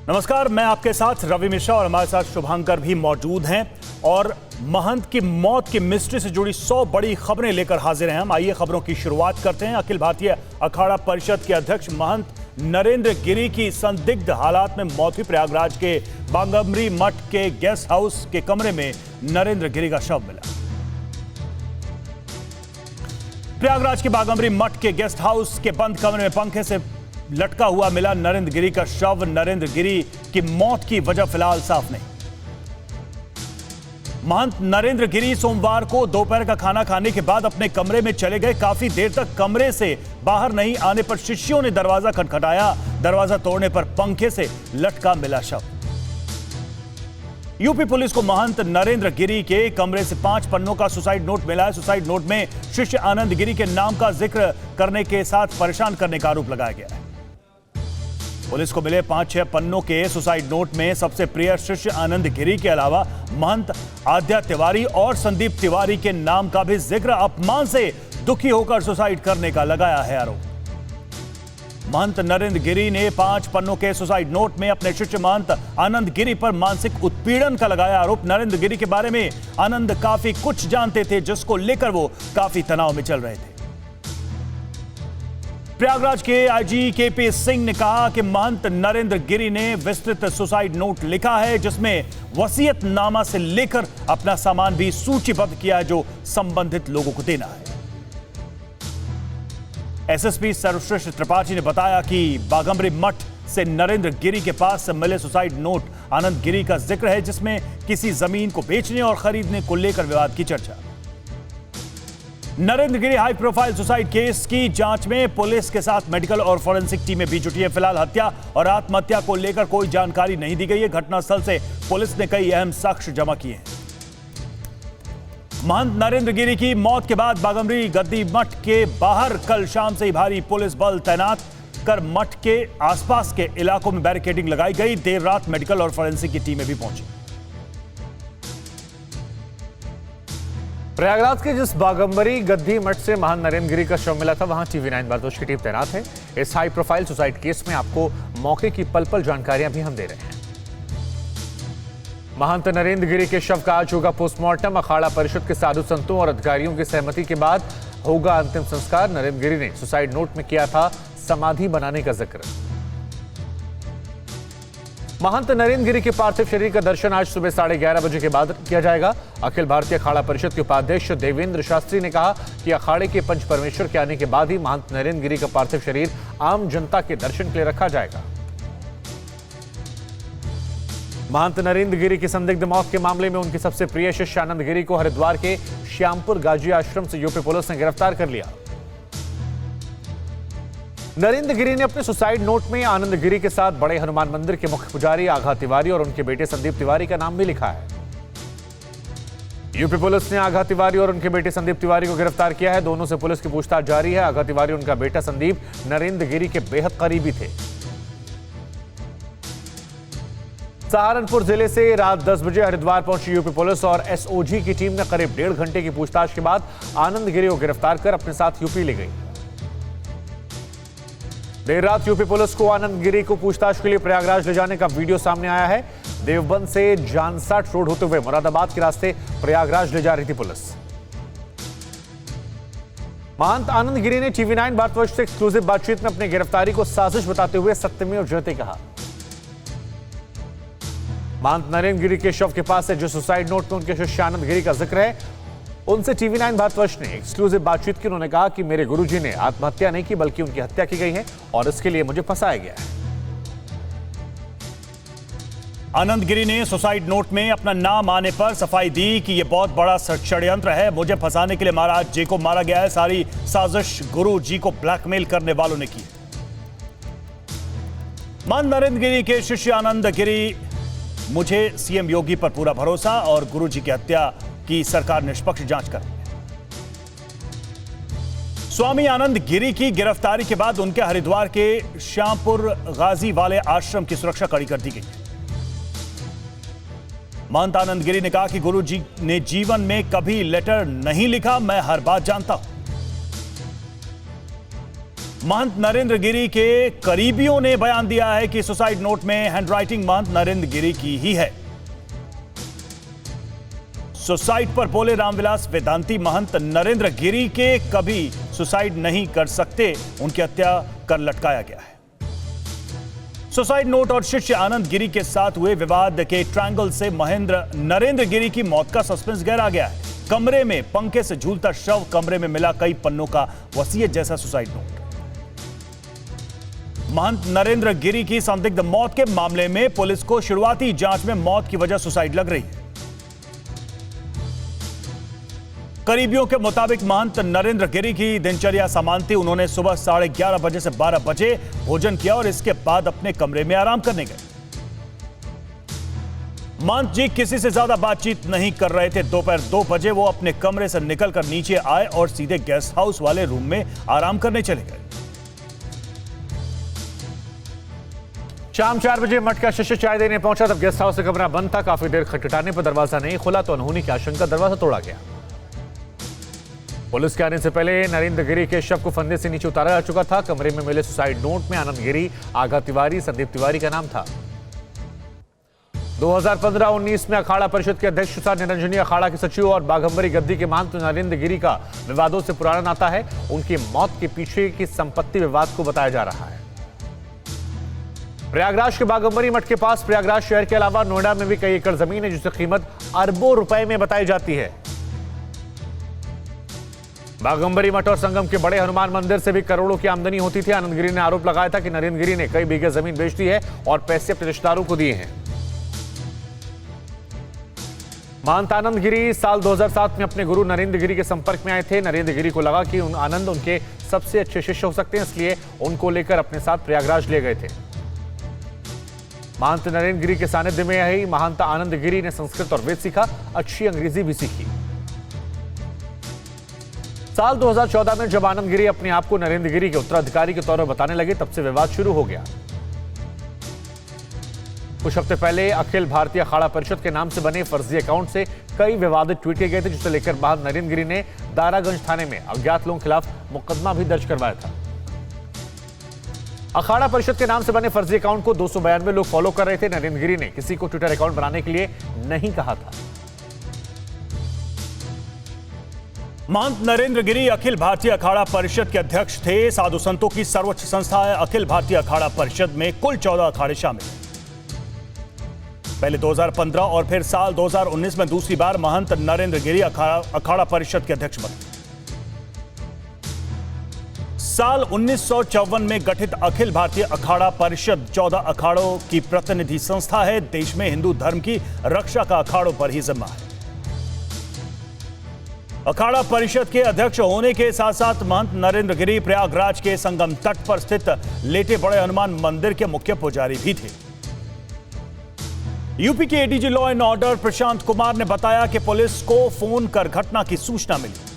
नमस्कार, मैं आपके साथ रवि मिश्रा और हमारे साथ शुभांकर भी मौजूद हैं और महंत की मौत की मिस्ट्री से जुड़ी 100 बड़ी खबरें लेकर हाजिर हैं हम। आइए खबरों की शुरुआत करते हैं। अखिल भारतीय अखाड़ा परिषद के अध्यक्ष महंत नरेंद्र गिरी की संदिग्ध हालात में मौत हुई। प्रयागराज के बागंबरी मठ के गेस्ट हाउस के कमरे में नरेंद्र गिरी का शव मिला। प्रयागराज के बागंबरी मठ के गेस्ट हाउस के बंद कमरे में पंखे से लटका हुआ मिला नरेंद्र गिरी का शव। नरेंद्र गिरी की मौत की वजह फिलहाल साफ नहीं। महंत नरेंद्र गिरी सोमवार को दोपहर का खाना खाने के बाद अपने कमरे में चले गए। काफी देर तक कमरे से बाहर नहीं आने पर शिष्यों ने दरवाजा खटखटाया। दरवाजा तोड़ने पर पंखे से लटका मिला शव। यूपी पुलिस को महंत नरेंद्र गिरी के कमरे से 5 पन्नों का सुसाइड नोट मिला है। सुसाइड नोट में शिष्य आनंद गिरी के नाम का जिक्र करने के साथ परेशान करने का आरोप लगाया गया है। पुलिस को मिले 5-6 पन्नों के सुसाइड नोट में सबसे प्रिय शिष्य आनंद गिरी के अलावा महंत आद्या तिवारी और संदीप तिवारी के नाम का भी जिक्र। अपमान से दुखी होकर सुसाइड करने का लगाया है आरोप। महंत नरेंद्र गिरी ने 5 पन्नों के सुसाइड नोट में अपने शिष्य महंत आनंद गिरी पर मानसिक उत्पीड़न का लगाया आरोप। नरेंद्र गिरी के बारे में आनंद काफी कुछ जानते थे, जिसको लेकर वो काफी तनाव में चल रहे थे। प्रयागराज के आईजी केपी सिंह ने कहा कि महंत नरेंद्र गिरी ने विस्तृत सुसाइड नोट लिखा है, जिसमें वसीयतनामा से लेकर अपना सामान भी सूचीबद्ध किया है जो संबंधित लोगों को देना है। एसएसपी सर्वश्रेष्ठ त्रिपाठी ने बताया कि बागंबरी मठ से नरेंद्र गिरी के पास से मिले सुसाइड नोट आनंद गिरी का जिक्र है, जिसमें किसी जमीन को बेचने और खरीदने को लेकर विवाद की चर्चा। Narendra Giri high profile suicide case की जांच में पुलिस के साथ मेडिकल और फॉरेंसिक टीमें भी जुटी है। फिलहाल हत्या और आत्महत्या को लेकर कोई जानकारी नहीं दी गई है। घटनास्थल से पुलिस ने कई अहम साक्ष्य जमा किए हैं। महंत नरेंद्र गिरी की मौत के बाद बागंबरी गद्दी मठ के बाहर कल शाम से ही भारी पुलिस बल तैनात कर मठ के आसपास के इलाकों में बैरिकेडिंग लगाई गई। देर रात मेडिकल और फॉरेंसिक की टीमें भी पहुंची। प्रयागराज के जिस बागंबरी गद्दी मठ से महंत नरेंद्र गिरी का शव मिला था, वहां TV9 भारतवर्ष की टीम तैनात है। इस हाई प्रोफाइल सुसाइड केस में आपको मौके की पल पल जानकारियां भी हम दे रहे हैं। महंत नरेंद्र गिरी के शव का आज होगा पोस्टमार्टम। अखाड़ा परिषद के साधु संतों और अधिकारियों की सहमति के बाद होगा अंतिम संस्कार। नरेंद्र गिरी ने सुसाइड नोट में किया था समाधि बनाने का जिक्र। महंत नरेंद्र गिरी के पार्थिव शरीर का दर्शन आज सुबह 11:30 बजे के बाद किया जाएगा। अखिल भारतीय अखाड़ा परिषद के उपाध्यक्ष देवेंद्र शास्त्री ने कहा कि अखाड़े के पंच परमेश्वर के आने के बाद ही महंत नरेंद्र गिरी का पार्थिव शरीर आम जनता के दर्शन के लिए रखा जाएगा। महंत नरेंद्र गिरी की संदिग्ध मौत के मामले में उनके सबसे प्रिय शिष्य आनंद गिरी को हरिद्वार के श्यामपुर गाजी आश्रम से यूपी पुलिस ने गिरफ्तार कर लिया। नरेंद्र गिरी ने अपने सुसाइड नोट में आनंद गिरी के साथ बड़े हनुमान मंदिर के मुख्य पुजारी आघा तिवारी और उनके बेटे संदीप तिवारी का नाम भी लिखा है। यूपी पुलिस ने आघा तिवारी और उनके बेटे संदीप तिवारी को गिरफ्तार किया है। दोनों से पुलिस की पूछताछ जारी है। आघा तिवारी और उनका बेटा संदीप नरेंद्र गिरी के बेहद करीबी थे। सहारनपुर जिले से रात 10 बजे हरिद्वार पहुंची यूपी पुलिस और एसओजी की टीम ने करीब 1.5 घंटे की पूछताछ के बाद आनंद गिरी को गिरफ्तार कर अपने साथ यूपी ले गई। देर रात यूपी पुलिस को आनंद गिरी को पूछताछ के लिए प्रयागराज ले जाने का वीडियो सामने आया है। देवबंद से जानसाट रोड होते हुए मुरादाबाद के रास्ते प्रयागराज ले जा रही थी पुलिस। महंत आनंद गिरी ने TV9 भारतवर्ष से एक्सक्लूसिव बातचीत में अपनी गिरफ्तारी को साजिश बताते हुए सत्यमेव जयते कहा। महंत नरेंद्र गिरी के शव के पास से जो सुसाइड नोट में उनके शिष्य आनंद गिरी का जिक्र है, उनसे TV9 भारतवर्ष ने एक्सक्लूसिव बातचीत की। उन्होंने कहा कि मेरे गुरुजी ने आत्महत्या नहीं की बल्कि उनकी हत्या की गई है और इसके लिए मुझे फंसाया गया है। आनंद गिरी ने सुसाइड नोट में अपना नाम आने पर सफाई दी कि यह बहुत बड़ा षड्यंत्र है। मुझे फंसाने के लिए महाराज जी को मारा गया है। सारी साजिश गुरु जी को ब्लैकमेल करने वालों ने की। महंत नरेंद्र गिरी के शिष्य आनंद गिरी, मुझे सीएम योगी पर पूरा भरोसा और गुरु जी की हत्या की सरकार निष्पक्ष जांच कर। स्वामी आनंद गिरी की गिरफ्तारी के बाद उनके हरिद्वार के श्यामपुर गाजी वाले आश्रम की सुरक्षा कड़ी कर दी गई। महंत आनंद गिरी ने कहा कि गुरु जी ने जीवन में कभी लेटर नहीं लिखा, मैं हर बात जानता हूं। महंत नरेंद्र गिरी के करीबियों ने बयान दिया है कि सुसाइड नोट में हैंडराइटिंग महंत नरेंद्र गिरी की ही है। सुसाइड पर बोले रामविलास वेदांती, महंत नरेंद्र गिरी के कभी सुसाइड नहीं कर सकते, उनकी हत्या कर लटकाया गया है। सुसाइड नोट और शिष्य आनंद गिरी के साथ हुए विवाद के ट्रायंगल से महेंद्र नरेंद्र गिरी की मौत का सस्पेंस गहरा गया है। कमरे में पंखे से झूलता शव, कमरे में मिला कई पन्नों का वसीयत जैसा सुसाइड नोट। महंत नरेंद्र गिरी की संदिग्ध मौत के मामले में पुलिस को शुरुआती जांच में मौत की वजह सुसाइड लग रही है। करीबियों के मुताबिक महंत नरेंद्र गिरी की दिनचर्या समान थी। उन्होंने सुबह 11:30 बजे से 12 बजे भोजन किया और इसके बाद अपने कमरे में आराम करने गए। महंत जी किसी से ज्यादा बातचीत नहीं कर रहे थे। दोपहर 2 बजे वो अपने कमरे से निकलकर नीचे आए और सीधे गेस्ट हाउस वाले रूम में आराम करने चले गए। शाम 4 बजे मठ का शिष्य चाय देने पहुंचा, तब गेस्ट हाउस से कमरा बंद था। काफी देर खटखटाने पर दरवाजा नहीं खुला तो अनहोनी की आशंका, दरवाजा तोड़ा गया। पुलिस के आने से पहले नरेंद्र गिरी के शव को फंदे से नीचे उतारा जा चुका था। कमरे में मिले सुसाइड नोट में आनंद गिरी, आगा तिवारी, संदीप तिवारी का नाम था। 2015-19 में अखाड़ा परिषद के अध्यक्ष तथा निरंजनी अखाड़ा के सचिव और बाघंबरी गद्दी के महंत नरेंद्र गिरी का विवादों से पुराना नाता है। उनकी मौत के पीछे की संपत्ति विवाद को बताया जा रहा है। प्रयागराज के बाघंबरी मठ के पास प्रयागराज शहर के अलावा नोएडा में भी कई एकड़ जमीन है जिसकी कीमत अरबों रुपए में बताई जाती है। बाघंबरी मठ और संगम के बड़े हनुमान मंदिर से भी करोड़ों की आमदनी होती थी। आनंद गिरी ने आरोप लगाया था कि नरेंद्र गिरी ने कई बीघे जमीन बेच दी है और पैसे अपने रिश्तेदारों को दिए हैं। महंत आनंद गिरी साल 2007 में अपने गुरु नरेंद्र गिरी के संपर्क में आए थे। नरेंद्र गिरी को लगा कि आनंद उनके सबसे अच्छे शिष्य हो सकते हैं, इसलिए उनको लेकर अपने साथ प्रयागराज ले गए थे। महंत नरेंद्र गिरी के सानिध्य में ही महंत आनंद गिरी ने संस्कृत और वेद सीखा, अच्छी अंग्रेजी भी सीखी। साल 2014 में जब आनंद गिरी अपने आप को नरेंद्र गिरी के उत्तराधिकारी के तौर पर बताने लगे, तब से विवाद शुरू हो गया। कुछ हफ्ते पहले अखिल भारतीय अखाड़ा परिषद के नाम से बने फर्जी अकाउंट से कई विवादित ट्वीट किए गए थे, जिसे लेकर महंत नरेंद्र गिरी ने दारागंज थाने में अज्ञात लोगों के खिलाफ मुकदमा भी दर्ज करवाया था। अखाड़ा परिषद के नाम से बने फर्जी अकाउंट को 292 लोग फॉलो कर रहे थे। नरेंद्र गिरी ने किसी को ट्विटर अकाउंट बनाने के लिए नहीं कहा था। महंत नरेंद्र गिरी अखिल भारतीय अखाड़ा परिषद के अध्यक्ष थे। साधु संतों की सर्वोच्च संस्था है अखिल भारतीय अखाड़ा परिषद में कुल 14 अखाड़े शामिल हैं। पहले 2015 और फिर साल 2019 में दूसरी बार महंत नरेंद्र गिरी अखाड़ा परिषद के अध्यक्ष बने। साल 1954 में गठित अखिल भारतीय अखाड़ा परिषद 14 अखाड़ों की प्रतिनिधि संस्था है। देश में हिंदू धर्म की रक्षा का अखाड़ों पर ही जिम्मा है। अखाड़ा परिषद के अध्यक्ष होने के साथ साथ महंत नरेंद्र गिरी प्रयागराज के संगम तट पर स्थित लेटे बड़े हनुमान मंदिर के मुख्य पुजारी भी थे। यूपी के ADG law and order Prashant Kumar ने बताया कि पुलिस को फोन कर घटना की सूचना मिली।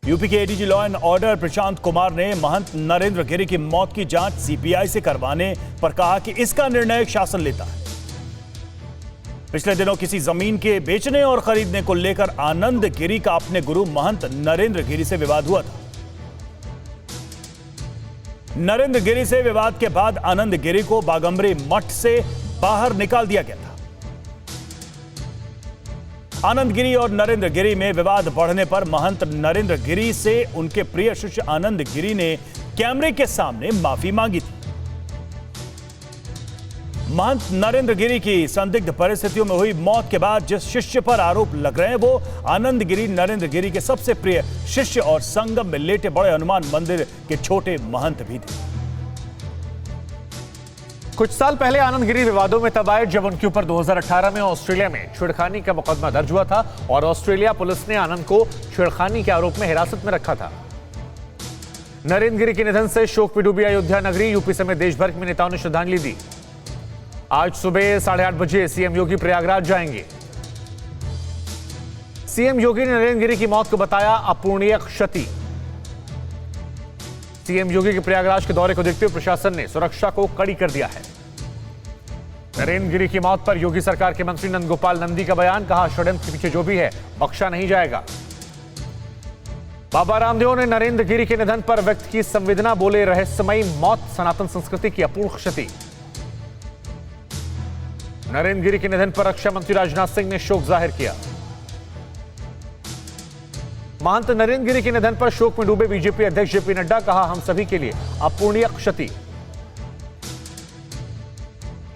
यूपी के ADG law and order Prashant Kumar ने महंत नरेंद्र गिरी की मौत की जांच सीबीआई से करवाने पर कहा कि इसका निर्णय शासन लेता है। पिछले दिनों किसी जमीन के बेचने और खरीदने को लेकर आनंद गिरी का अपने गुरु महंत नरेंद्र गिरी से विवाद हुआ था। नरेंद्र गिरी से विवाद के बाद आनंद गिरी को बाघंबरी मठ से बाहर निकाल दिया गया था। आनंद गिरी और नरेंद्र गिरी में विवाद बढ़ने पर महंत नरेंद्र गिरी से उनके प्रिय शिष्य आनंद गिरी ने कैमरे के सामने माफी मांगी थी। महंत नरेंद्र गिरी की संदिग्ध परिस्थितियों में हुई मौत के बाद जिस शिष्य पर आरोप लग रहे हैं वो आनंद गिरी नरेंद्र गिरी के सबसे प्रिय शिष्य और संगम में लेटे बड़े हनुमान मंदिर के छोटे महंत भी थे। कुछ साल पहले आनंद गिरी विवादों में तब आए जब उनके ऊपर 2018 में ऑस्ट्रेलिया में छेड़खानी का मुकदमा दर्ज हुआ था और ऑस्ट्रेलिया पुलिस ने आनंद को छेड़खानी के आरोप में हिरासत में रखा था। नरेंद्र गिरी के निधन से शोक में डूबी अयोध्या नगरी। यूपी समेत देश भर में नेताओं ने श्रद्धांजलि दी। आज सुबह 8:30 बजे सीएम योगी प्रयागराज जाएंगे। सीएम योगी ने नरेंद्र गिरी की मौत को बताया अपूरणीय क्षति। सीएम योगी के प्रयागराज के दौरे को देखते हुए प्रशासन ने सुरक्षा को कड़ी कर दिया है। नरेंद्र गिरी की मौत पर योगी सरकार के मंत्री नंदगोपाल नंदी का बयान, कहा षड्यंत्र के पीछे जो भी है बख्शा नहीं जाएगा। बाबा रामदेव ने नरेंद्र गिरी के निधन पर व्यक्त की संवेदना, बोले रहस्यमयी मौत सनातन संस्कृति की अपूर्ण क्षति। नरेंद्र गिरी के निधन पर रक्षा मंत्री राजनाथ सिंह ने शोक जाहिर किया। महंत नरेंद्र गिरी के निधन पर शोक में डूबे बीजेपी अध्यक्ष जेपी नड्डा, कहा हम सभी के लिए अपूर्णीय क्षति।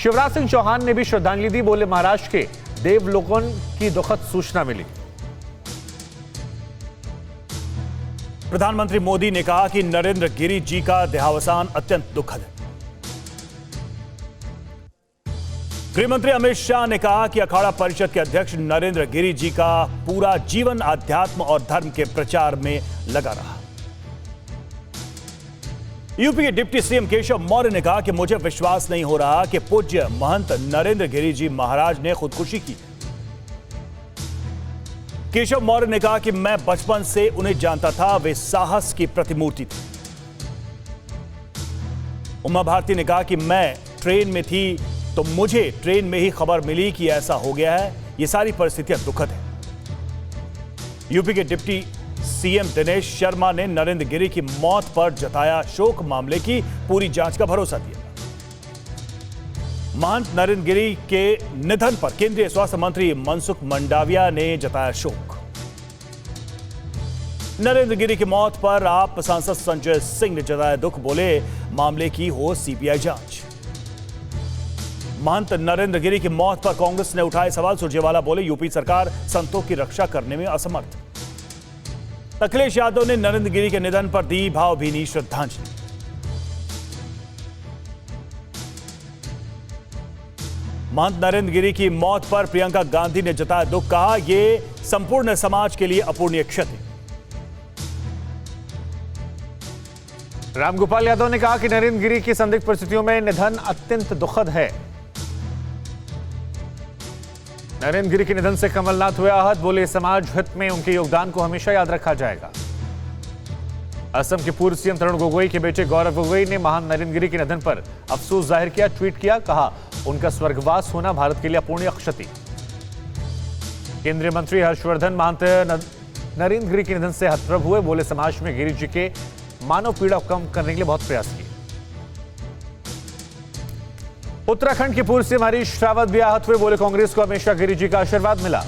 शिवराज सिंह चौहान ने भी श्रद्धांजलि दी, बोले महाराष्ट्र के देवलोकन की दुखद सूचना मिली। प्रधानमंत्री मोदी ने कहा कि नरेंद्र गिरी जी का देहावसान अत्यंत दुखद है। गृहमंत्री अमित शाह ने कहा कि अखाड़ा परिषद के अध्यक्ष नरेंद्र गिरी जी का पूरा जीवन आध्यात्म और धर्म के प्रचार में लगा रहा। यूपी के डिप्टी सीएम केशव मौर्य ने कहा कि मुझे विश्वास नहीं हो रहा कि पूज्य महंत नरेंद्र गिरी जी महाराज ने खुदकुशी की। केशव मौर्य ने कहा कि मैं बचपन से उन्हें जानता था, वे साहस की प्रतिमूर्ति थी। उमा भारती ने कहा कि मैं ट्रेन में थी तो मुझे ट्रेन में ही खबर मिली कि ऐसा हो गया है। ये सारी परिस्थितियां दुखद है। यूपी के डिप्टी सीएम दिनेश शर्मा ने नरेंद्र गिरी की मौत पर जताया शोक, मामले की पूरी जांच का भरोसा दिया। महंत नरेंद्र गिरी के निधन पर केंद्रीय स्वास्थ्य मंत्री मनसुख मंडाविया ने जताया शोक। नरेंद्र गिरी की मौत पर आप सांसद संजय सिंह ने जताया दुख, बोले मामले की हो सीबीआई जांच। महंत नरेंद्र गिरी की मौत पर कांग्रेस ने उठाए सवाल, सुरजेवाला बोले यूपी सरकार संतों की रक्षा करने में असमर्थ। अखिलेश यादव ने नरेंद्र गिरी के निधन पर दी भावभीनी श्रद्धांजलि। महंत नरेंद्र गिरी की मौत पर प्रियंका गांधी ने जताया दुख, कहा यह संपूर्ण समाज के लिए अपूर्णीय क्षति। रामगोपाल यादव ने कहा कि नरेंद्र गिरी की संदिग्ध परिस्थितियों में निधन अत्यंत दुखद है। नरेंद्र गिरी के निधन से कमलनाथ हुए आहत, बोले समाज हित में उनके योगदान को हमेशा याद रखा जाएगा। असम के पूर्व सीएम तरुण गोगोई के बेटे गौरव गोगोई ने महान नरेंद्र गिरी के निधन पर अफसोस जाहिर किया, ट्वीट किया, कहा उनका स्वर्गवास होना भारत के लिए अपूर्णीय क्षति। केंद्रीय मंत्री हर्षवर्धन महंत नरेंद्र गिरी के निधन से हतप्रभ हुए, बोले समाज में गिरी जी के मानव पीड़ा को कम करने के लिए बहुत प्रयास किए। उत्तराखंड के पूर्व सीएम हरीश रावत भी आहत हुए, बोले कांग्रेस को हमेशा गिरी जी का आशीर्वाद मिला।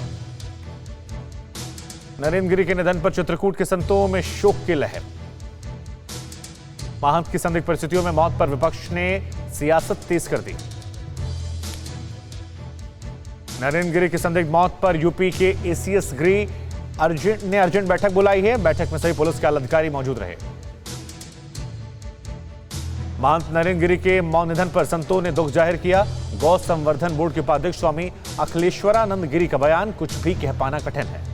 नरेंद्र गिरी के निधन पर चित्रकूट के संतों में शोक की लहर। महंत की संदिग्ध परिस्थितियों में मौत पर विपक्ष ने सियासत तेज कर दी। नरेंद्र गिरी की संदिग्ध मौत पर यूपी के एसीएस गृह ने अर्जेंट बैठक बुलाई है। बैठक में सभी पुलिस के आला अधिकारी मौजूद रहे। महंत नरेंद्र गिरी के मौत निधन पर संतों ने दुख जाहिर किया। गौ संवर्धन बोर्ड के उपाध्यक्ष स्वामी अखिलेश्वरानंद गिरी का बयान, कुछ भी कह पाना कठिन है।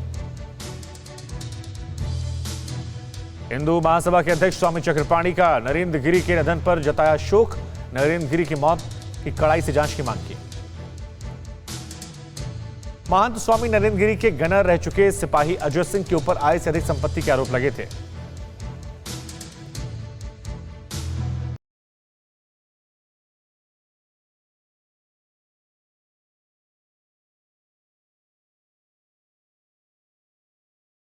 हिंदू महासभा के अध्यक्ष स्वामी चक्रपाणी का नरेंद्र गिरी के निधन पर जताया शोक, नरेंद्र गिरी की मौत की कड़ाई से जांच की मांग की। महंत स्वामी नरेंद्र गिरी के गनर रह चुके सिपाही अजय सिंह के ऊपर आय से अधिक संपत्ति के आरोप लगे थे।